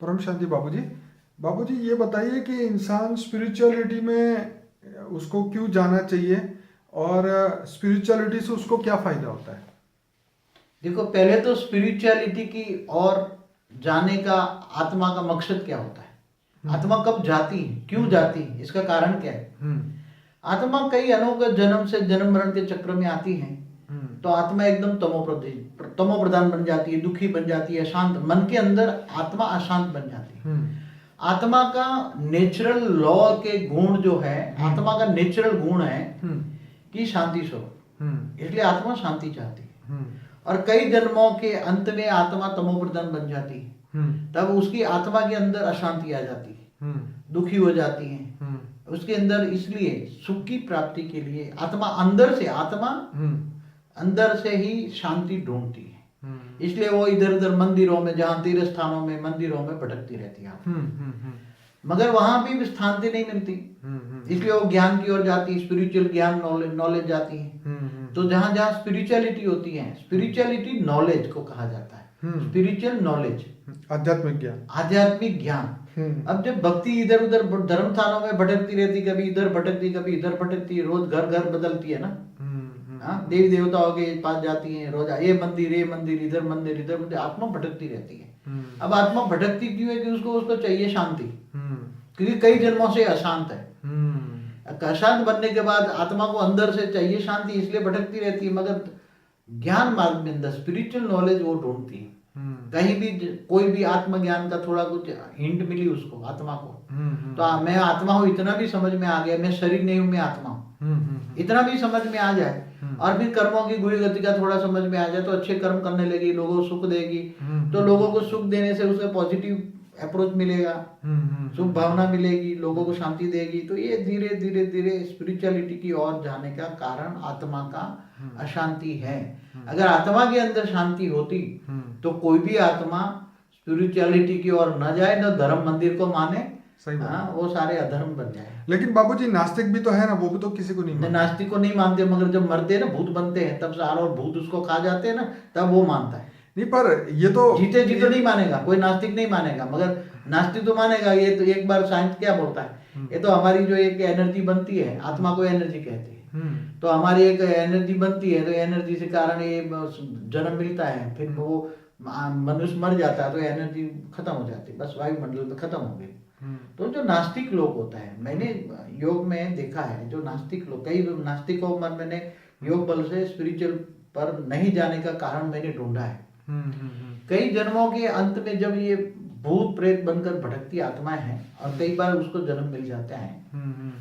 परम शांति बाबूजी। बाबूजी ये बताइए कि इंसान स्पिरिचुअलिटी में उसको क्यों जाना चाहिए और स्पिरिचुअलिटी से उसको क्या फायदा होता है? देखो, पहले तो स्पिरिचुअलिटी की और जाने का आत्मा का मकसद क्या होता है, आत्मा कब जाती है, क्यों जाती है, इसका कारण क्या है। हम्म। आत्मा कई अनोखे जन्म से जन्म मरण के चक्र में आती है, तो आत्मा एकदम तमो प्रधान बन जाती है, दुखी बन जाती है, अशांत मन के अंदर आत्मा अशांत बन जाती है। आत्मा का नेचुरल लॉ के गुण जो है, आत्मा का नेचुरल गुण है कि शांति स्वरूप, इसलिए आत्मा शांति चाहती है। और कई जन्मों के अंत में आत्मा तमो प्रधान बन जाती है, तब उसकी आत्मा के अंदर अशांति आ जाती है, दुखी हो जाती है उसके अंदर। इसलिए सुख की प्राप्ति के लिए आत्मा अंदर से ही शांति ढूंढती है। इसलिए वो इधर उधर मंदिरों में, जहाँ तीर्थ स्थानों में, मंदिरों में भटकती रहती है, मगर वहां भी शांति नहीं मिलती। इसलिए वो ज्ञान की ओर जाती है, स्पिरिचुअल ज्ञान, नॉलेज जाती है। तो जहां जहां स्पिरिचुअलिटी होती है, स्पिरिचुअलिटी नॉलेज को कहा जाता है, स्पिरिचुअल नॉलेज, आध्यात्मिक ज्ञान। अब जब भक्ति इधर उधर धर्म स्थानों में भटकती रहती, कभी इधर भटकती कभी इधर भटकती, रोज घर घर बदलती है ना, देवी देवताओं के पास जाती है रोज, ये मंदिर इधर मंदिर इधर मंदिर, आत्मा भटकती रहती है। अब आत्मा भटकती क्यों है कि उसको चाहिए शांति, क्योंकि कई जन्मों से अशांत है। अशांत बनने के बाद आत्मा को अंदर से चाहिए शांति, इसलिए भटकती रहती है। मगर ज्ञान मार्ग में अंदर स्पिरिचुअल नॉलेज वो ढूंढती है। कहीं भी कोई भी आत्मज्ञान का थोड़ा कुछ हिंट मिली उसको, आत्मा को, तो मैं आत्मा हूँ इतना भी समझ में आ गया, मैं शरीर नहीं हूँ, मैं आत्मा हूँ, इतना भी समझ में आ जाए, और फिर कर्मों की गुरु गति का थोड़ा समझ में आ जाए, तो अच्छे कर्म करने लगी, लोगों को सुख देगी। तो लोगों को सुख देने से उसे पॉजिटिव अप्रोच मिलेगा, शुभ भावना मिलेगी, लोगों को शांति देगी। तो ये धीरे धीरे धीरे स्पिरिचुअलिटी की ओर जाने का कारण आत्मा का अशांति है। अगर आत्मा के अंदर शांति होती तो कोई भी आत्मा स्पिरिचुअलिटी की ओर न जाए, न धर्म मंदिर को माने, वो सारे अधर्म बन जाए। लेकिन बाबूजी नास्तिक भी तो है ना, वो भी तो किसी को नहीं मानते। नास्तिक को नहीं मानते, मगर जब मरते हैं ना, भूत बनते हैं, तब सारा और भूत उसको खा जाते हैं ना, तब वो मानता है। नहीं, पर ये तो जीते जी तो नहीं मानेगा, कोई नास्तिक नहीं मानेगा, मगर नास्तिक तो मानेगा। ये तो एक बार साइंस क्या बोलता है, ये तो हमारी जो एक एनर्जी बनती है, आत्मा को एनर्जी कहते हैं, तो हमारी एक एनर्जी बनती है, तो एनर्जी से कारण ये जन्म मिलता है, फिर वो मनुष्य मर जाता है तो एनर्जी खत्म हो जाती है, बस वायुमंडल में खत्म हो गई। तो जो नास्तिक लोग होता है, मैंने योग में देखा है, जो नास्तिक लोग, कई नास्तिकों में मैंने योग बल से स्पिरिचुअल पर नहीं जाने का कारण मैंने ढूंढा है। कई जन्मों के अंत में जब ये भूत प्रेत बनकर भटकती आत्माएं हैं, और कई बार उसको जन्म मिल जाता है,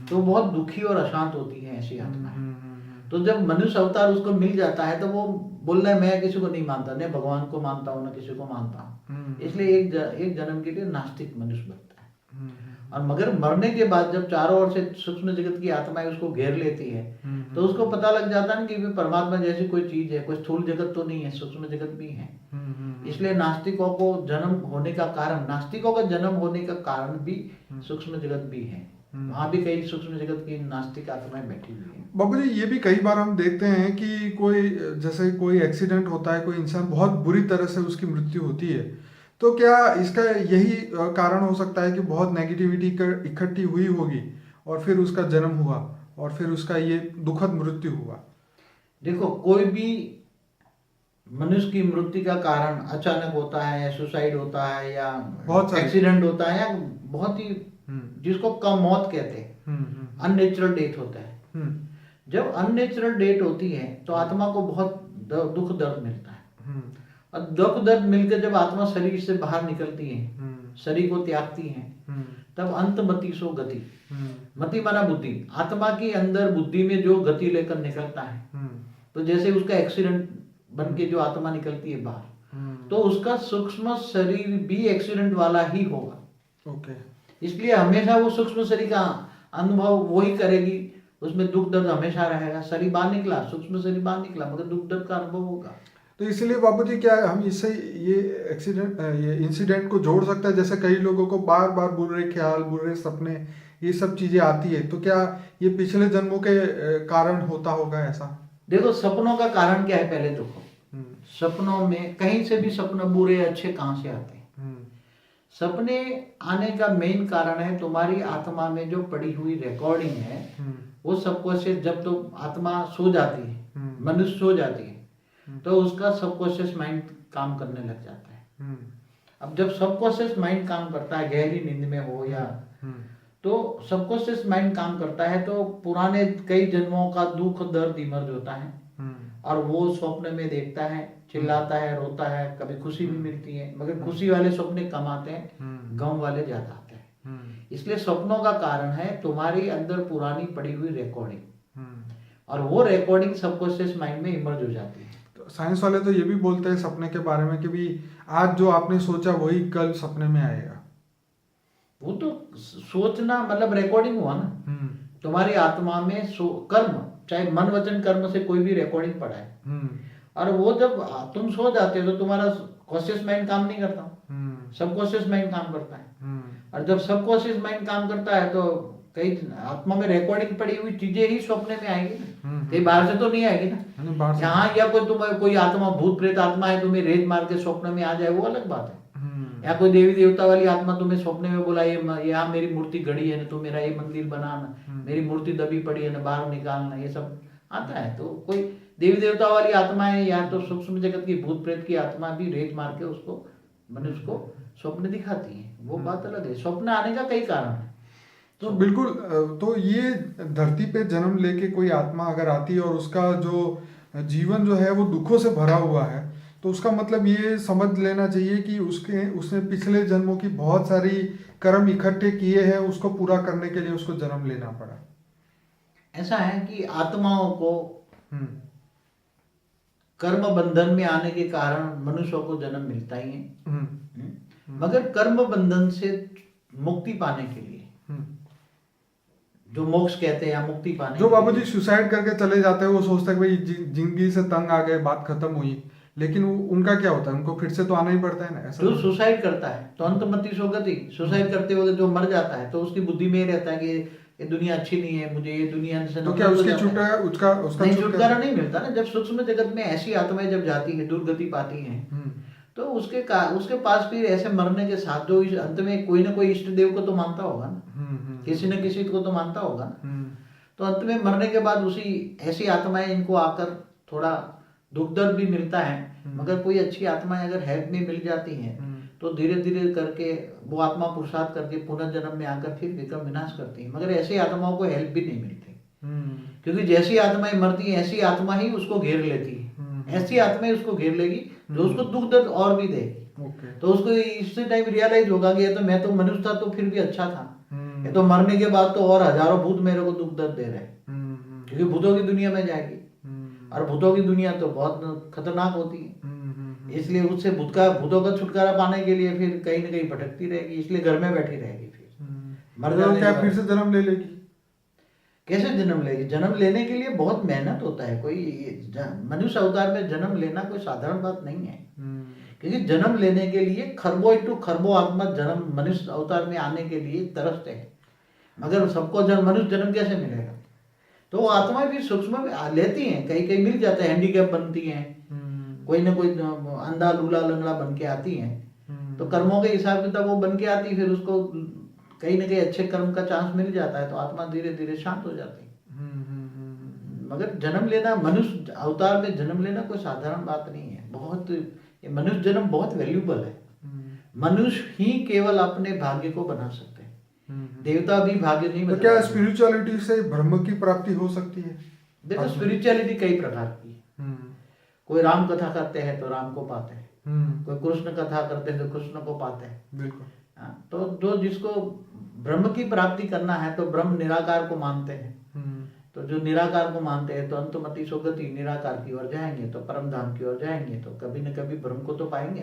तो बहुत दुखी और अशांत होती है ऐसी आत्माएं। तो जब मनुष्य अवतार उसको मिल जाता है, तो वो बोल रहा है मैं किसी को नहीं मानता, न भगवान को मानता हूँ, न किसी को मानता हूँ। इसलिए एक जन्म के लिए नास्तिक मनुष्य बनता है। और मगर मरने के बाद जब चारों ओर से सूक्ष्म जगत की आत्माएं उसको घेर लेती है, तो उसको पता लग जाता है कि परमात्मा जैसी कोई चीज है, कोई स्थूल जगत तो नहीं है, सूक्ष्म जगत भी है। इसलिए नास्तिकों को जन्म होने का कारण, नास्तिकों का जन्म होने का कारण भी सूक्ष्म जगत भी है। वहां भी कई सूक्ष्म जगत की नास्तिक आत्माएं बैठी हुई है। बाबूजी ये भी कई बार हम देखते हैं कि जैसे कोई एक्सीडेंट होता है, कोई इंसान बहुत बुरी तरह से उसकी मृत्यु होती है, तो क्या इसका यही कारण हो सकता है कि बहुत नेगेटिविटी इकट्ठी हुई होगी और फिर उसका जन्म हुआ और फिर उसका ये दुखद मृत्यु हुआ? देखो, कोई भी मनुष्य की मृत्यु का कारण अचानक होता है, या सुसाइड होता है, या बहुत एक्सीडेंट होता है, या बहुत ही जिसको कम मौत कहते हैं, अननेचुरल डेथ होता है। जब अननेचुरल डेथ होती है तो आत्मा को बहुत दुख दर्द मिलता है, और दुख दर्द मिलकर जब आत्मा शरीर से बाहर निकलती है, शरीर को त्यागती है, तब अंतमति सो गति, मति माना बुद्धि, आत्मा के अंदर बुद्धि में जो गति लेकर निकलता है, तो जैसे उसका एक्सीडेंट बन के जो आत्मा निकलती है बाहर, तो उसका सूक्ष्म शरीर भी एक्सीडेंट वाला ही होगा। इसलिए हमेशा वो सूक्ष्म शरीर का अनुभव वही करेगी, उसमें दुख दर्द हमेशा रहेगा। शरीर बाहर निकला, सूक्ष्म शरीर बाहर निकला, मगर दुख दर्द का अनुभव होगा। तो इसलिए बाबूजी क्या हम इससे ये इंसिडेंट को जोड़ सकते हैं? जैसे कई लोगों को बार बार बुरे ख्याल, बुरे सपने, ये सब चीजें आती है, तो क्या ये पिछले जन्मों के कारण होता होगा ऐसा? देखो, सपनों का कारण क्या है, पहले देखो, सपनों में कहीं से भी सपने बुरे अच्छे कहाँ से आते हैं? सपने आने का मेन कारण है तुम्हारी आत्मा में जो पड़ी हुई रिकॉर्डिंग है, वो सबकॉन्शियस, जब तो आत्मा सो जाती है, मनुष्य सो जाती है, तो उसका सबकॉन्शियस माइंड काम करने लग जाता है। अब जब सबकॉन्शियस माइंड काम करता है, गहरी नींद में हो या तो सबकॉन्शियस माइंड काम करता है, तो पुराने कई जन्मों का दुख दर्द इमर्ज होता है और वो स्वप्न में देखता है, चिल्लाता है, रोता है, कभी खुशी भी मिलती है, मगर खुशी वाले सपने कम आते हैं, गम वाले ज्यादा आते हैं। इसलिए सपनों का कारण है तुम्हारी अंदर पुरानी पड़ी हुई रिकॉर्डिंग, और वो रिकॉर्डिंग सबकॉन्शियस माइंड में इमर्ज हो जाती है। तो साइंस वाले तो ये भी बोलते हैं सपने के बारे में कि भी आज जो आपने सोचा वही कल सपने में आएगा। वो तो सोचना मतलब रिकॉर्डिंग हुआ ना तुम्हारी आत्मा में, कर्म, चाहे मन वचन कर्म से कोई भी रिकॉर्डिंग पड़ा है, और वो जब तुम सो जाते हो तो तुम्हारा कॉन्शियस माइंड काम नहीं करता, सबकॉन्शियस माइंड काम करता है। और जब सबकॉन्शियस माइंड काम करता है तो कई आत्मा में रिकॉर्डिंग पड़ी हुई चीजें ही सपने में आएगी ना, कहीं बाहर से तो नहीं आएगी ना। यहाँ या कोई आत्मा भूत प्रेत आत्मा है तुम्हें रेत मार के स्वप्न में आ जाए, वो अलग बात है। या कोई देवी देवता वाली आत्मा तुम्हें स्वप्न में बुलाए, यहाँ मेरी मूर्ति गड़ी है ना, तो मेरा ये मंदिर बनाना, मेरी मूर्ति दबी पड़ी है ना, बाहर निकालना, ये सब आता है। तो कोई देवी देवता वाली आत्मा है या तो सूक्ष्म जगत की भूत प्रेत की आत्मा भी रेत मार के उसको मनुष्य को स्वप्न दिखाती है, वो बात अलग है। स्वप्न आने का कई कारण है। तो बिल्कुल, तो ये धरती पे जन्म लेके कोई आत्मा अगर आती है और उसका जो जीवन जो है वो दुखों से भरा हुआ है, तो उसका मतलब ये समझ लेना चाहिए कि उसने पिछले जन्मों की बहुत सारी कर्म इकट्ठे किए हैं, उसको पूरा करने के लिए उसको जन्म लेना पड़ा। ऐसा है कि आत्माओं को कर्म बंधन में आने के कारण मनुष्यों को जन्म मिलता ही है, मगर कर्म बंधन से मुक्ति पाने के लिए, जो मोक्ष कहते हैं या मुक्ति पाने, जो बाबूजी सुसाइड करके चले जाते हैं वो सोचते हैं भाई जिंदगी से तंग आ गए, बात खत्म हुई, लेकिन उनका क्या होता है, उनको फिर से तो आना ही पड़ता है ना। ऐसा जो सुसाइड करता है तो अंतमति सोगति, सुसाइड करते वक्त जो मर जाता है तो उसकी बुद्धि में रहता है कि ये दुनिया अच्छी नहीं है, मुझे ये दुनिया से, तो क्या उसकी उसका छुटकारा नहीं मिलता ना। जब सूक्ष्म जगत में ऐसी आत्माएं जब जाती है, दुर्गति पाती हैं, तो उसके पास फिर ऐसे मरने के साथ जो अंत में कोई ना कोई इष्ट देव को तो मानता होगा ना, किसी न किसी को तो मानता होगा ना। तो अंत में मरने के बाद उसी ऐसी आत्माएं इनको आकर थोड़ा दुख दर्द भी मिलता है, मगर कोई अच्छी आत्माएं अगर हेल्प में मिल जाती हैं तो धीरे धीरे करके वो आत्मा पुरुषार्थ करके पुनर्जन्म में आकर फिर विक्रम विनाश करती है। मगर ऐसी आत्माओं को हेल्प भी नहीं मिलती, क्योंकि जैसी आत्माएं मरती हैं ऐसी आत्मा ही उसको घेर लेती है, ऐसी आत्माएं उसको घेर लेगी जो उसको दुख दर्द और भी देगी। तो उसको इसी टाइम रियलाइज होगा कि ये तो मैं तो मनुष्य था तो फिर भी अच्छा था, ये तो मरने के बाद तो और हजारों भूत मेरे को दुख दर्द दे रहे हैं, क्योंकि भूतों की दुनिया में जाएगी और भूतों की दुनिया तो बहुत खतरनाक होती है। इसलिए उससे भूतों का छुटकारा पाने के लिए फिर कहीं ना कहीं भटकती रहेगी, इसलिए घर में बैठी रहेगी। फिर मर जाने क्या फिर से जन्म ले लेगी? कैसे जन्म लेगी? जन्म लेने के लिए बहुत मेहनत होता है। कोई मनुष्य अवतार में जन्म लेना कोई साधारण बात नहीं है, क्योंकि जन्म लेने के लिए खरबों आत्मा जन्म मनुष्य अवतार में आने के लिए तरसते हैं, मगर सबको मनुष्य जन्म कैसे मिलेगा? तो वो आत्माएं भी सूक्ष्म लेती हैं, कहीं कहीं मिल जाते हैं, हैंडीकैप बनती हैं, कोई ना कोई अंधा लूला लंगड़ा बन के आती हैं। तो कर्मों के हिसाब किताब वो बन के आती, फिर उसको कहीं ना कहीं अच्छे कर्म का चांस मिल जाता है, तो आत्मा धीरे धीरे शांत हो जाती है। मगर जन्म लेना, मनुष्य अवतार में जन्म लेना कोई साधारण बात नहीं है। बहुत ये मनुष्य जन्म बहुत वैल्यूबल है। मनुष्य ही केवल अपने भाग्य को बना सकते हैं, देवता भी भाग्य नहीं। तो क्या स्पिरिचुअलिटी से ब्रह्म की प्राप्ति हो सकती है? देखो, स्पिरिचुअलिटी कई प्रकार की है। कोई राम कथा करते हैं तो राम को पाते हैं, कोई कृष्ण कथा करते हैं तो कृष्ण को पाते हैं। बिल्कुल। तो जो जिसको ब्रह्म की प्राप्ति करना है तो ब्रह्म निराकार को मानते हैं, तो जो निराकार को मानते हैं तो अंतमति सोगति निराकार की ओर जाएंगे, तो परम धाम की ओर जाएंगे, तो कभी न कभी ब्रह्म को तो पाएंगे।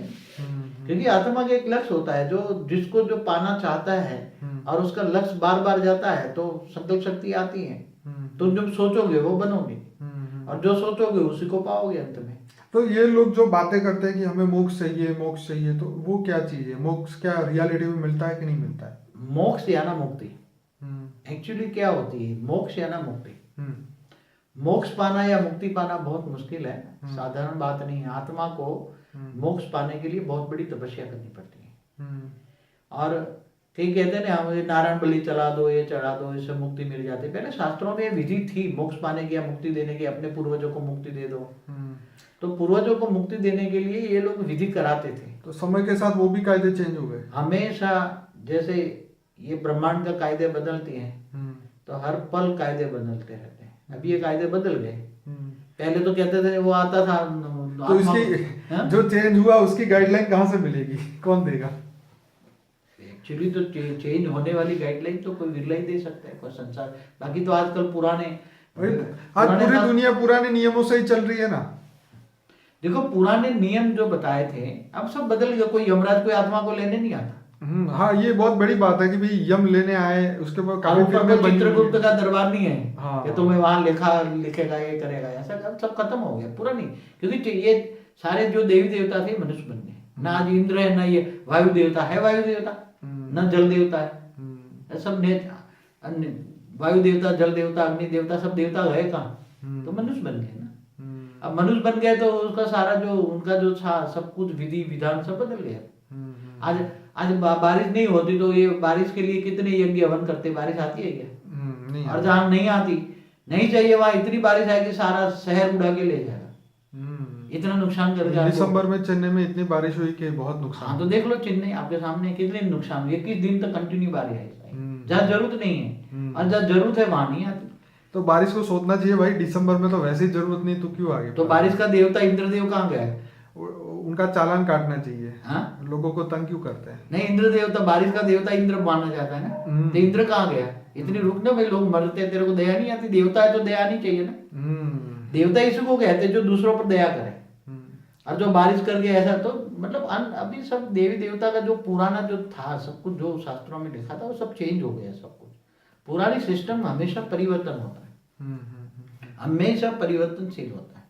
क्योंकि आत्मा का एक लक्ष्य होता है, जो जिसको जो पाना चाहता है और उसका लक्ष्य बार बार जाता है तो संकल्प शक्ति आती है। तुम जो सोचोगे वो बनोगे, और जो सोचोगे उसी को पाओगे अंत में। तो ये लोग जो बातें करते हैं कि हमें मोक्ष चाहिए, तो वो क्या चीज है? मोक्ष क्या रियलिटी में मिलता है कि नहीं मिलता है? मोक्ष या ना मुक्ति एक्चुअली क्या होती है? मोक्ष या ना मुक्ति, मोक्ष पाना या मुक्ति पाना बहुत मुश्किल है, साधारण बात नहीं है। आत्मा को मोक्ष पाने के लिए बहुत बड़ी तपस्या करनी पड़ती है, और कई कहते हैं ना मुझे नारायण बलि चला दो, ये चढ़ा दो, इससे मुक्ति मिल जाती। पहले शास्त्रों में ये विधि थी मोक्ष पाने की या मुक्ति देने की, अपने पूर्वजों को मुक्ति दे दो। तो पूर्वजों को मुक्ति देने के लिए ये लोग विधि कराते थे। तो समय के साथ वो भी कायदे चेंज हो गए हमेशा, जैसे ये ब्रह्मांड का कायदे बदलती हैं, तो हर पल कायदे बदलते रहते हैं। अभी ये कायदे बदल गए। पहले तो कहते थे वो आता था तो इसकी जो चेंज हुआ उसकी गाइडलाइन कहाँ से मिलेगी, कौन देगा? एक्चुअली तो चेंज होने वाली गाइडलाइन तो कोई विरला ही दे सकता है, कोई संसार। बाकी तो आजकल पुराने आज पूरी दुनिया पुराने नियमों से ही चल रही है ना। देखो पुराने नियम जो बताए थे अब सब बदल गए। कोई यमराज कोई आत्मा को लेने नहीं आता। हाँ, ये बहुत बड़ी बात है कि भाई यम लेने आए, उसके बाद काफी फिल्में बनी। चित्रगुप्त का दरबार नहीं है हाँ, कि तुम्हें वहां लिखेगा ये करेगा, ऐसा सब खत्म हो गया, पूरा नहीं। क्योंकि ये सारे जो देवी देवता थे मनुष्य बन गए। ना आज इंद्र है, ना ये वायु देवता है, वायु देवता न जल देवता है। सब वायु देवता, जल देवता, अग्नि देवता, सब देवता गए कहाँ? तो मनुष्य बन गए ना। अब मनुष्य बन गए तो उसका सारा जो उनका जो था सब कुछ विधि विधान सब बदल गया। आज बारिश नहीं होती तो ये बारिश के लिए कितने यज्ञ हवन करते, बारिश आती है क्या? नहीं। और जहाँ नहीं आती, नहीं चाहिए, वहां इतनी बारिश आएगी सारा शहर उड़ा के ले जाएगा। इतना नुकसान कर दिया। दिसंबर में चेन्नई में इतनी बारिश हुई कि बहुत नुकसान। हाँ, तो देख लो चेन्नई आपके सामने कितने नुकसान हुए। 21 दिन तक कंटिन्यू बारिश है। जहाँ जरूरत नहीं है और जहाँ जरूरत है वहां नहीं आती। तो बारिश को सोचना चाहिए भाई, दिसंबर में तो वैसे ही जरूरत नहीं, तो क्यों आगे? तो बारिश का देवता इंद्रदेव कहाँ गया है? उनका चालान काटना चाहिए। हाँ? लोगों को तंग क्यों करते हैं? नहीं, इंद्र देवता, बारिश का देवता इंद्र माना जाता है ना। तो इंद्र कहाँ गया? इतनी रुकना भाई, लोग मरते हैं, तेरे को दया नहीं आती? देवता है तो दया नहीं चाहिए ना। देवता इसी को कहते हैं जो दूसरों पर दया करे। और जो बारिश करके ऐसा, तो मतलब अभी सब देवी देवता का जो पुराना जो था सब कुछ जो शास्त्रों में लिखा था वो सब चेंज हो गया। सब कुछ पुरानी सिस्टम हमेशा परिवर्तन होता है, हमेशा परिवर्तनशील होता है।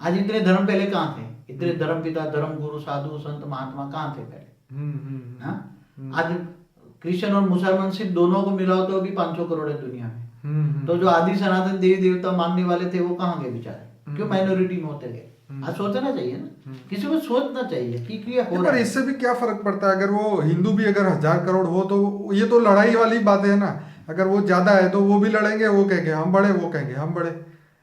आज इतने धर्म पहले कहाँ थे? इतने धर्म पिता, धर्म गुरु, साधु, संत, महात्मा कहाँ थे पहले? आज क्रिश्चियन और मुसलमान सिर्फ दोनों को मिलाओ तो अभी 500 करोड़ है दुनिया में। तो जो आदि सनातन देवी देवता मानने वाले थे वो कहाँ गए बेचारे? क्यों माइनॉरिटी में होते गए? आज सोचना चाहिए ना, किसी को सोचना चाहिए कि क्या हो रहा है। इससे भी क्या फर्क पड़ता है? अगर वो हिंदू भी अगर 1000 करोड़ हो तो ये तो लड़ाई वाली बात है ना। अगर वो ज्यादा है तो वो भी लड़ेंगे, वो कहेंगे हम बड़े, वो कहेंगे हम बड़े।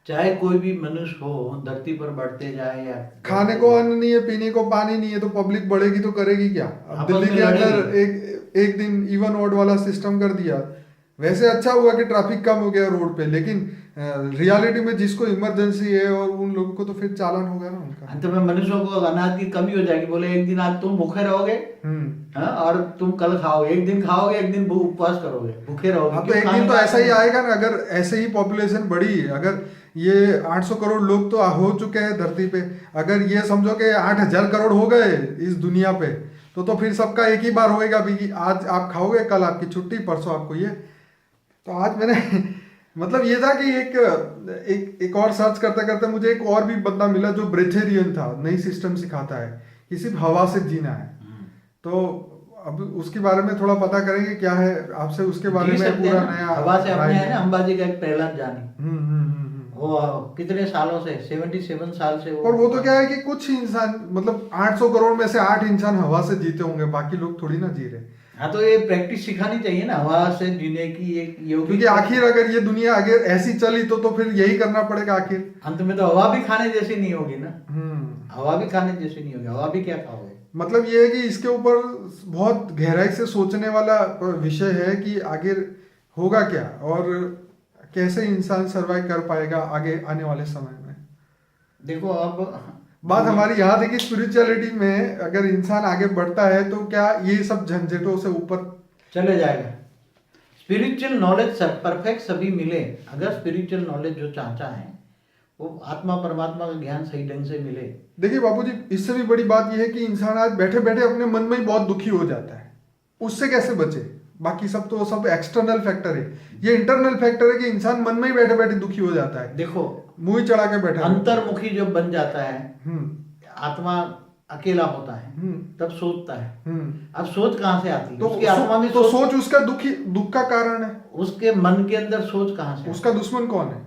चाहे कोई भी मनुष्य हो धरती पर बढ़ते जाए, या खाने को अन्न नहीं है, पीने को पानी नहीं है, तो पब्लिक बढ़ेगी तो करेगी क्या? अब दिल्ली के अंदर एक दिन इवन ऑड वाला सिस्टम कर दिया। वैसे अच्छा हुआ कि ट्रैफिक कम हो गया रोड पे, लेकिन रियलिटी में जिसको इमरजेंसी है और उन लोगों को तो फिर चालान होगा ना उनका। अंत में मनुष्यों को अनाज की कमी हो जाएगी। बोले एक दिन आज तुम भूखे रहोगे और तुम कल खाओगे, एक दिन खाओगे, एक दिन उपवास करोगे, भूखे रहोगे। तो एक दिन तो ऐसा ही आएगा ना। अगर ऐसे ही पॉपुलेशन बढ़ी, अगर ये 800 करोड़ लोग तो हो चुके हैं धरती पे, अगर ये समझो कि 8000 करोड़ हो गए इस दुनिया पे, तो फिर सबका एक ही बार होएगा भी, आज आप खाओगे, कल आपकी छुट्टी, परसों आपको ये। तो आज मैंने मतलब ये था कि एक और सर्च करते करते मुझे एक और भी बंदा मिला जो ब्रेथेरियन था, नई सिस्टम सिखाता है कि सिर्फ हवा से जीना है। तो अब उसके बारे में थोड़ा पता करेंगे क्या है आपसे, उसके बारे में पूरा नया। हवा से अपने है ना अंबाजी का एक प्रहलाद जानी, वो कितने सालों से 77 साल से और वो तो क्या है कि कुछ इंसान, मतलब 800 करोड़ में से 8 इंसान हवा से जीते होंगे, बाकी लोग थोड़ी ना जी रहे। हाँ, तो ये प्रैक्टिस सिखानी चाहिए ना हवा से जीने की, एक योगी। क्योंकि आखिर अगर ये दुनिया आगे ऐसी चली तो फिर यही करना पड़ेगा आखिर। अंत में तो हवा भी खाने जैसी नहीं होगी ना। हवा भी खाने जैसी नहीं होगी, हवा भी क्या खाओगे? मतलब ये है कि इसके ऊपर बहुत गहराई से सोचने वाला विषय है कि आगे होगा क्या और कैसे इंसान सर्वाइव कर पाएगा आगे आने वाले समय में। देखो अब बात हमारी यहाँ थी कि स्पिरिचुअलिटी में अगर इंसान आगे बढ़ता है तो क्या ये सब झंझटों से ऊपर चले जाएगा। स्पिरिचुअल नॉलेज परफेक्ट सभी मिले, अगर स्पिरिचुअल नॉलेज जो चाहता है वो आत्मा परमात्मा का ज्ञान सही ढंग से मिले। देखिए बापूजी, इससे भी बड़ी बात यह है कि इंसान आज बैठे बैठे अपने मन में ही बहुत दुखी हो जाता है, उससे कैसे बचे? बाकी सब तो सब एक्सटर्नल फैक्टर है, ये इंटरनल फैक्टर है कि इंसान मन में ही बैठे बैठे दुखी हो जाता है। देखो मुंह चढ़ा के बैठा, अंतर्मुखी जब बन जाता है, आत्मा अकेला होता है, तब सोचता है। अब सोच कहाँ से आती है? तो उसकी आत्मा में तो सोच उसका दुख का कारण है। उसके मन के अंदर सोच कहाँ से? उसका दुश्मन कौन है?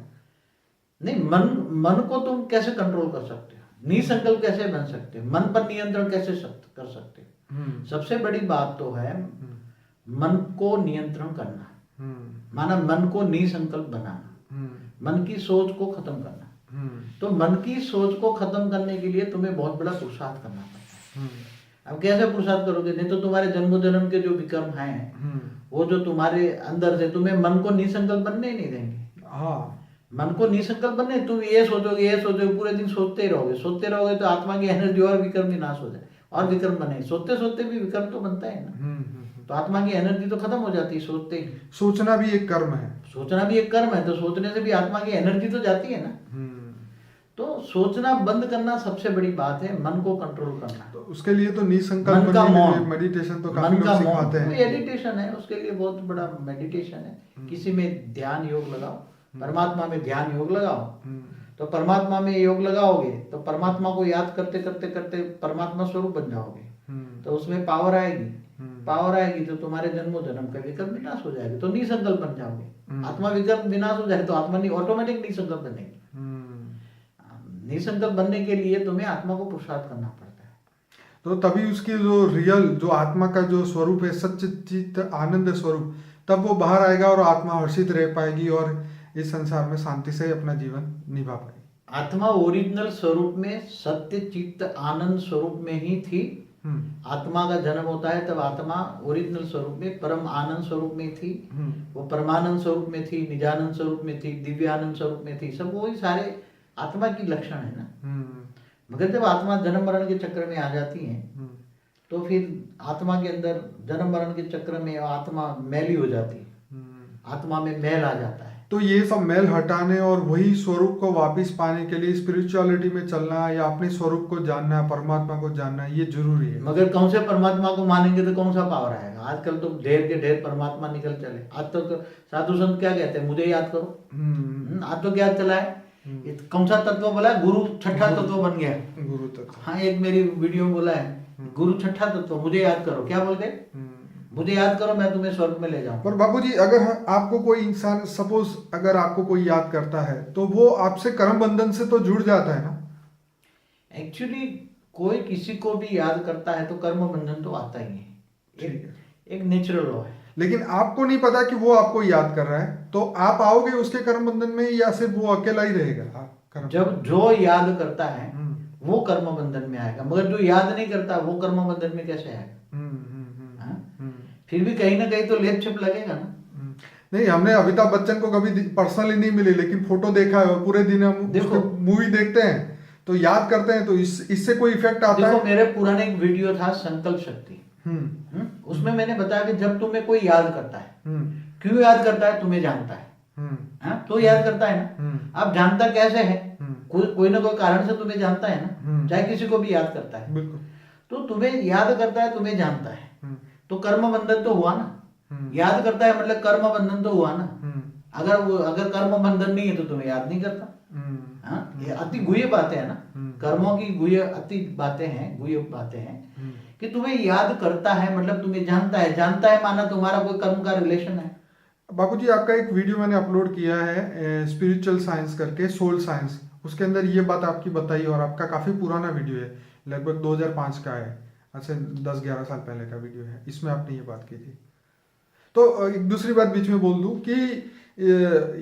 नहीं, मन को तुम कैसे कंट्रोल कर सकते हो? निसंकल्प कैसे बन सकते हो? मन पर नियंत्रण कैसे कर सकते हो? सबसे बड़ी बात तो है मन को नियंत्रण करना, माना मन को निसंकल्प बनाना, मन की सोच को खत्म करना। तो मन की सोच को खत्म करने के लिए तुम्हें बहुत बड़ा पुरुषार्थ करना पड़ता है। अब कैसे पुरुषार्थ करोगे? नहीं तो तुम्हारे जन्म जन्म के जो विकर्म हैं वो जो तुम्हारे अंदर से तुम्हें मन को निसंकल्प बनने ही नहीं देंगे। हाँ, मन को निसंकल्प बनने, तुम ये सोचोगे, पूरे दिन सोचते ही रहोगे तो आत्मा की एनर्जी और विकर्म विनाश हो जाए और विकर्म बने। सोचते सोचते भी विकर्म तो बनता है ना। तो आत्मा की एनर्जी तो खत्म हो जाती है सोचते ही। सोचना भी एक कर्म है। सोचना भी एक कर्म है, तो सोचने से भी आत्मा की एनर्जी तो जाती है ना। तो सोचना बंद करना सबसे बड़ी बात है, मन को कंट्रोल करना। तो उसके लिए तो निसंकल्प मन का मौन, मेडिटेशन तो काफी लोग सिखाते हैं। मेडिटेशन है, उसके लिए बहुत बड़ा मेडिटेशन है। किसी में ध्यान योग लगाओ, परमात्मा में ध्यान योग लगाओ। तो परमात्मा में योग लगाओगे तो परमात्मा को याद करते करते करते परमात्मा स्वरूप बन जाओगे। तो उसमें पावर आएगी तो तुम्हारे जन्मों जन्म का विकल्प विनाश हो जाएगा, तो निसंकल्प बन जाओगे। आत्मा विकल्प विनाश हो जाए तो आत्मा ऑटोमेटिक निसंकल्प बनेगी। निसंकल्प बनने के लिए तुम्हें आत्मा को पुरुषार्थ करना पड़ता है। तो तभी उसकी जो रियल जो आत्मा का जो स्वरूप है, सच्चित आनंद स्वरूप, तब वो बाहर आएगा और आत्मा हर्षित रह पाएगी और इस संसार में शांति से अपना जीवन निभा पाएगी। आत्मा ओरिजिनल स्वरूप में, सत्य चित्त आनंद स्वरूप में ही थी। आत्मा का जन्म होता है तब आत्मा ओरिजिनल स्वरूप में, परम आनंद स्वरूप में थी। वो परमानंद स्वरूप में थी, निजानंद स्वरूप में थी, दिव्यानंद स्वरूप में थी। सब वही सारे आत्मा की लक्षण है ना। मगर जब आत्मा जन्म मरण के चक्र में आ जाती है तो फिर आत्मा के अंदर जन्म मरण के चक्र में आत्मा मैली हो जाती है, आत्मा में मैल आ जाता है। तो ये सब मैल हटाने और वही स्वरूप को वापस पाने के लिए स्पिरिचुअलिटी में चलना या अपने स्वरूप को जानना, परमात्मा को जानना, ये जरूरी है। मगर कौन से परमात्मा को मानेंगे तो कौन सा पावर आएगा? आजकल तो ढेर के ढेर परमात्मा निकल चले। आज तो साधु संत क्या कहते हैं, मुझे याद करो। आज तो क्या चला है, कौन सा तत्व बोला है? गुरु छठा तत्व बन गया। गुरु तत्व, हाँ, एक मेरी वीडियो में बोला है गुरु छठा तत्व, मुझे याद करो। क्या बोलते? मुझे याद करो, मैं तुम्हें स्वर्ग में ले जाऊं। पर बाबूजी, अगर आपको कोई इंसान, सपोज अगर आपको कोई याद करता है तो वो आपसे कर्म बंधन से तो जुड़ जाता है ना। एक्चुअली कोई किसी को भी याद करता है तो कर्म बंधन तो आता ही है, एक नेचुरल लॉ है। लेकिन आपको नहीं पता कि वो आपको याद कर रहा है, तो आप आओगे उसके कर्म बंधन में या सिर्फ वो अकेला ही रहेगा? जब जो याद करता है वो कर्म बंधन में आएगा, मगर जो याद नहीं करता वो कर्म बंधन में कैसे आएगा? फिर भी कहीं ना कहीं तो लेप छेप लगेगा ना। नहीं, हमने अमिताभ बच्चन को कभी पर्सनली नहीं मिले, लेकिन फोटो देखा है और पूरे दिन हम मूवी देखते हैं तो याद करते हैं, तो इससे कोई इफेक्ट आता है? देखो, मेरे पुराने एक वीडियो था संकल्प शक्ति, उसमें मैंने बताया कि जब तुम्हें कोई याद करता है, क्यों याद करता है? तुम्हें जानता है, तो याद करता है ना। अब जानता कैसे है? कोई ना कोई कारण से तुम्हें जानता है ना, चाहे किसी को भी याद करता है। बिल्कुल। तो तुम्हें याद करता है, तुम्हें जानता है, तो कर्म बंधन तो हुआ ना। याद करता है मतलब कर्म बंधन तो हुआ ना। अगर कर्म बंधन नहीं है तो तुम्हें याद नहीं करता। ये अति गुह्य बातें हैं ना, कर्मों की गुह्य अति बातें हैं, गुह्य बातें हैं कि तुम्हें याद करता है मतलब तुम्हें जानता है माना तुम्हारा कोई कर्म का रिलेशन है। बाबूजी, आपका एक वीडियो मैंने अपलोड किया है स्पिरिचुअल साइंस करके, सोल साइंस, उसके अंदर ये बात आपकी बताई और आपका काफी पुराना वीडियो है, लगभग 2005 का है, अच्छा 10-11 साल पहले का वीडियो है, इसमें आपने ये बात की थी। तो एक दूसरी बात बीच में बोल दूं कि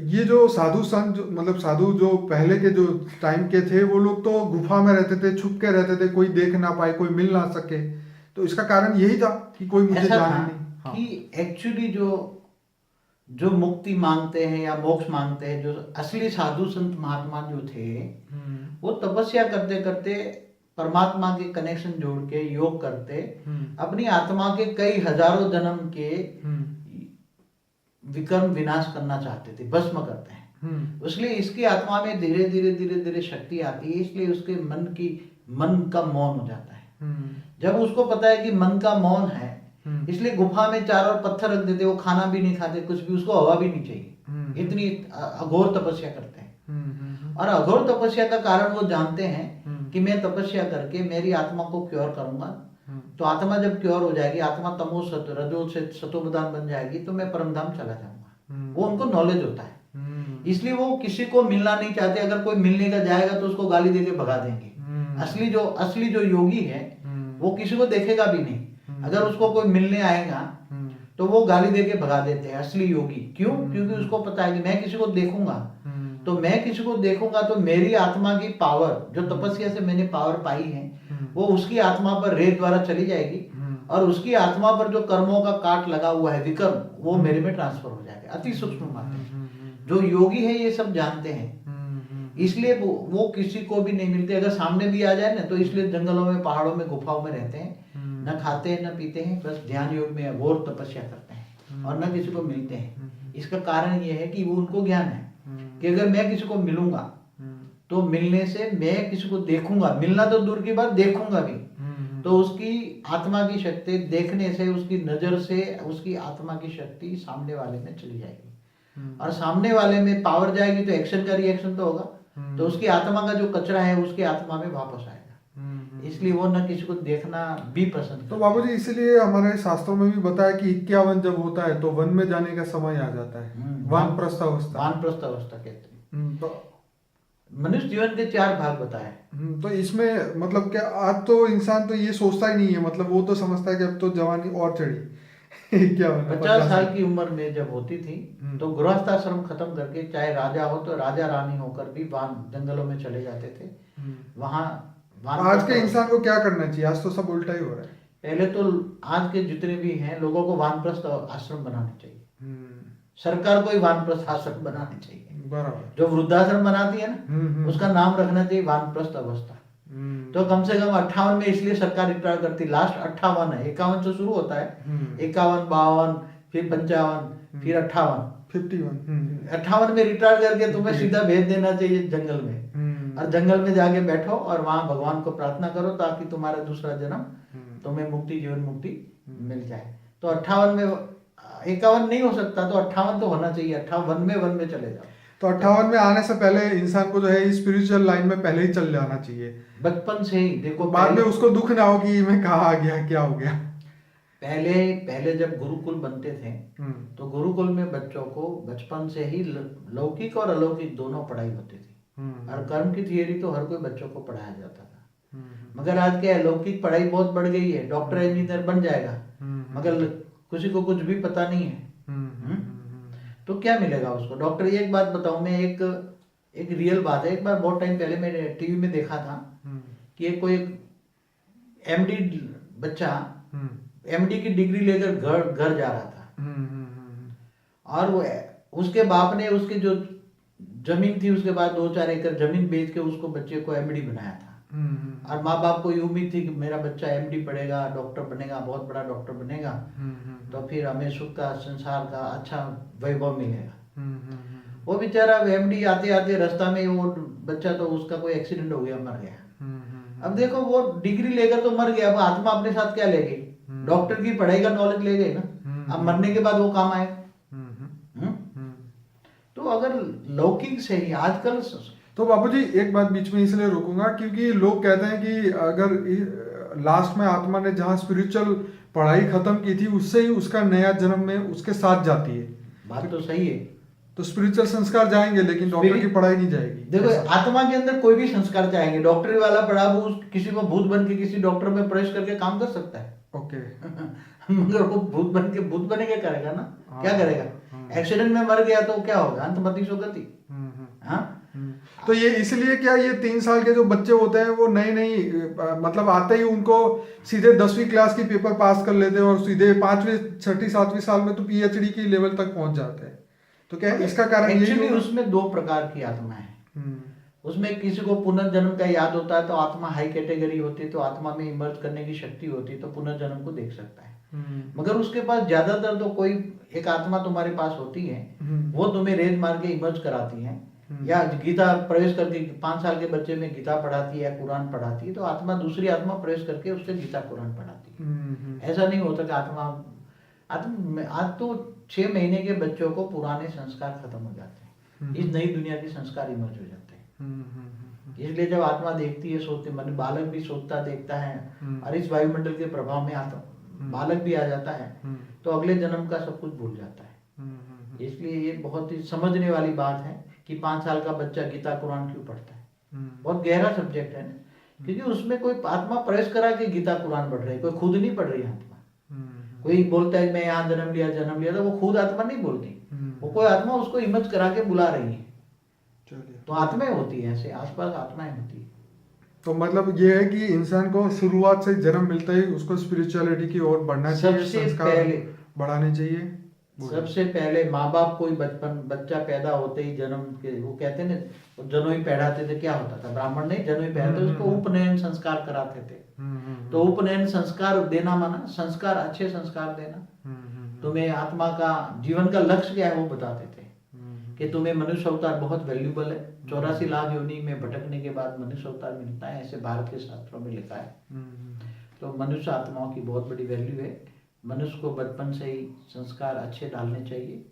ये जो साधु संत, मतलब साधु जो पहले के जो टाइम के थे, वो लोग तो गुफा में रहते थे, छुप के रहते थे, कोई देख ना पाए, कोई मिल ना सके। तो इसका कारण यही था कि कोई मुझे जाने नहीं। कि एक्चुअली जो मुक्ति मांगते हैं या मोक्ष मांगते हैं, जो असली साधु संत महात्मा जो थे, वो तपस्या करते करते परमात्मा के कनेक्शन जोड़ के योग करते अपनी आत्मा के कई हजारों जन्म के विकर्म विनाश करना चाहते थे, भस्म करते हैं। इसलिए इसकी आत्मा में धीरे धीरे शक्ति आती है, इसलिए उसके मन का मौन हो जाता है। जब उसको पता है कि मन का मौन है, इसलिए गुफा में चारों पत्थर रख देते, वो खाना भी नहीं खाते, कुछ भी, उसको हवा भी नहीं चाहिए, इतनी अघोर तपस्या करते हैं। और अघोर तपस्या का कारण वो जानते हैं कि मैं तपस्या करके मेरी आत्मा को क्योर करूंगा, तो आत्मा जब क्योर हो जाएगी, आत्मा तमो रजो से सतोप्रधान बन जाएगी, तो मैं परमधाम चला जाऊंगा। वो उनको नॉलेज होता है, इसलिए वो किसी को मिलना नहीं चाहते। अगर कोई मिलने का जाएगा तो उसको गाली देके भगा देंगे। असली जो योगी है वो किसी को देखेगा भी नहीं। अगर उसको कोई मिलने आएगा तो वो गाली दे के भगा देते हैं असली योगी। क्यों? क्योंकि उसको पता है कि मैं किसी को देखूंगा तो मैं किसी को देखूंगा तो मेरी आत्मा की पावर, जो तपस्या से मैंने पावर पाई है, वो उसकी आत्मा पर रेत द्वारा चली जाएगी और उसकी आत्मा पर जो कर्मों का काट लगा हुआ है, विकर्म, वो मेरे में ट्रांसफर हो जाएगा। अति सूक्ष्म बात है। जो योगी है ये सब जानते हैं, इसलिए वो किसी को भी नहीं मिलते। अगर सामने भी आ जाए ना तो इसलिए जंगलों में, पहाड़ों में, गुफाओं में रहते हैं, न खाते हैं न पीते हैं, बस ध्यान योग में घोर तपस्या करते हैं और न किसी को मिलते हैं। इसका कारण ये है कि वो उनको ज्ञान है कि अगर मैं किसी को मिलूंगा तो मिलने से मैं किसी को देखूंगा, मिलना तो दूर की बात, देखूंगा भी, तो उसकी आत्मा की शक्ति देखने से, उसकी नजर से उसकी आत्मा की शक्ति सामने वाले में चली जाएगी और सामने वाले में पावर जाएगी तो एक्शन का रिएक्शन तो होगा, तो उसकी आत्मा का जो कचरा है उसकी आत्मा में वापस आएगा। इसलिए वो न किसी को देखना भी पसंद। तो बाबूजी इसीलिए हमारे शास्त्रों में भी बताया कि 51 जब होता है तो वन में जाने का समय आ जाता है, वानप्रस्थ अवस्था। वानप्रस्थ अवस्था कहते हैं। तो मनुष्य जीवन के 4 भाग बताए। तो इसमें मतलब क्या, आज तो इंसान तो ये सोचता ही नहीं है, मतलब वो तो समझता है कि अब तो जवानी और चढ़ी। क्या 50 साल की उम्र में जब होती थी तो गृहस्थाश्रम खत्म करके, चाहे राजा हो तो राजा रानी होकर भी वान जंगलों में चले जाते थे। वहां आज के इंसान को क्या करना चाहिए? आज तो सब उल्टा ही हो रहा है। पहले तो आज के जितने भी हैं लोगों को वानप्रस्थ आश्रम बनाने चाहिए। सरकार को ही वानप्रस्थ आश्रम बनाने चाहिए। बराबर। जो वृद्धाश्रम बनाती है ना, उसका नाम रखना चाहिए वानप्रस्थ अवस्था। तो कम से कम 58 में इसलिए सरकार रिटायर करती, लास्ट 58 है। 51 से शुरू होता है, 51, 52, फिर 55, फिर 58, 58 में रिटायर करके तुम्हें सीधा भेज देना चाहिए जंगल में, और जंगल में जाके बैठो और वहां भगवान को प्रार्थना करो ताकि तुम्हारा दूसरा जन्म तुम्हें मुक्ति, जीवन मुक्ति मिल जाए। तो 58 में, 51 नहीं हो सकता तो 58 तो होना चाहिए। 58 में वन में चले जाओ। तो 58 में आने से पहले इंसान को जो है स्पिरिचुअल लाइन में पहले ही चल जाना चाहिए, बचपन से ही। देखो बाद में उसको दुख ना हो कि मैं कहाँ आ गया, क्या हो गया। पहले जब गुरुकुल बनते थे तो गुरुकुल में बच्चों को बचपन से ही लौकिक और अलौकिक दोनों पढ़ाई होती थी। और कर्म की थियरी तो हर कोई बच्चों को पढ़ाया जाता था। मगर आज क्या है, लौकिक पढ़ाई बहुत बढ़ गई है। डॉक्टर इंजीनियर बन जाएगा मगर किसी को कुछ भी पता नहीं है। तो क्या मिलेगा उसको? डॉक्टर, एक बात बताऊं मैं, एक रियल बात है। एक बार बहुत टाइम पहले मैंने टीवी में देखा था कि कोई एमडी बच्चा एमडी की डिग्री लेकर घर जा रहा था और वो उसके बाप ने उसके जो जमीन थी उसके बाद 2-4 एकड़ जमीन बेच के उसको बच्चे को एमडी बनाया था। और माँ बाप को ये उम्मीद थी कि मेरा बच्चा एमडी पढ़ेगा, डॉक्टर बनेगा, बहुत बड़ा डॉक्टर बनेगा, तो फिर हमें सुख का, संसार का अच्छा वैभव मिलेगा। वो बेचारा एमडी आते आते रास्ता में वो बच्चा, तो उसका कोई एक्सीडेंट हो गया, मर गया। अब देखो वो डिग्री लेकर तो मर गया, अब आत्मा अपने साथ क्या ले गई? डॉक्टर की पढ़ाई का नॉलेज ले गई ना। अब मरने के बाद वो काम आए। तो अगर लौकिक से ही आजकल, तो बाबूजी एक बात बीच में इसलिए रोकूंगा क्योंकि लोग कहते हैं कि अगर लास्ट में आत्मा ने जहाँ स्पिरिचुअल पढ़ाई खत्म की थी उससे ही उसका नया जन्म में उसके साथ जाती है। बात तो सही है। तो स्पिरिचुअल संस्कार जाएंगे लेकिन डॉक्टर की पढ़ाई नहीं जाएगी। देखो आत्मा के अंदर कोई भी संस्कार जाएंगे। डॉक्टरी वाला पढ़ा वो किसी को भूत बन के किसी डॉक्टर में प्रवेश करके काम कर सकता है। ओके। मगर वो भूत बने के करेगा ना, क्या करेगा? एक्सीडेंट में मर गया तो क्या होगा? अंतमति सुगति। तो ये इसलिए क्या ये 3 साल के जो बच्चे होते हैं वो नई मतलब आते ही उनको सीधे 10वीं क्लास की पेपर पास कर लेते हैं और सीधे 5वीं 6ठी 7वीं साल में तो पीएचडी की लेवल तक पहुंच जाते हैं। तो क्या इसका कारण एक्चुअली उसमें 2 प्रकार की आत्मा है। उसमें किसी को पुनर्जन्म का याद होता है तो आत्मा हाई कैटेगरी होती है, तो आत्मा में इमर्ज करने की शक्ति होती है, तो पुनर्जन्म को देख सकता है। मगर उसके पास ज्यादातर तो कोई एक आत्मा तुम्हारे पास होती है, वो तुम्हें रेज मार के इमर्ज कराती है, या गीता प्रवेश करके 5 साल के बच्चे में गीता पढ़ाती है या कुरान पढ़ाती है, तो आत्मा दूसरी आत्मा प्रवेश करके उससे गीता कुरान पढ़ाती है। ऐसा नहीं होता कि आज तो 6 महीने के बच्चों को पुराने संस्कार खत्म हो जाते हैं, इस नई दुनिया के संस्कार इमर्ज हो जाते हैं। इसलिए जब आत्मा देखती है, सोचते मन, बालक भी सोचता देखता है और इस वायुमंडल के प्रभाव में आता बालक भी आ जाता है, तो अगले जन्म का सब कुछ भूल जाता है। इसलिए ये बहुत ही समझने वाली बात है कि 5 साल का बच्चा गीता कुरान क्यों पढ़ता है। बहुत गहरा सब्जेक्ट है ना, क्योंकि उसमें कोई आत्मा प्रवेश करा के गीता कुरान पढ़ रही है, कोई खुद नहीं पढ़ रही है आत्मा। कोई बोलता है मैं यहाँ जन्म लिया, तो वो खुद आत्मा नहीं बोलती, वो कोई आत्मा उसको इमेज करा के बुला रही है। चलिए, तो आत्माएं होती है, ऐसे आसपास आत्माएं होती है। तो मतलब ये है कि इंसान को शुरुआत से जन्म मिलता ही उसको स्पिरिचुअलिटी की ओर बढ़ना चाहिए, सबसे संस्कार पहले बढ़ाने चाहिए। सबसे पहले माँ बाप कोई बच्चा पैदा होते ही जन्म के, वो कहते हैं ना जनेऊ पहनाते थे, क्या होता था, ब्राह्मण नहीं जनेऊ पहनाते, उसको उपनयन संस्कार कराते थे। तो उपनयन संस्कार देना माना संस्कार, अच्छे संस्कार देना। तुम्हें आत्मा का जीवन का लक्ष्य क्या है वो बताते थे, कि तुम्हें मनुष्य अवतार बहुत वैल्यूबल है, 84 लाख योनि में भटकने के बाद मनुष्य अवतार मिलता है, ऐसे भारत के शास्त्रों में लिखा है। तो मनुष्य आत्माओं की बहुत बड़ी वैल्यू है। मनुष्य को बचपन से ही संस्कार अच्छे डालने चाहिए।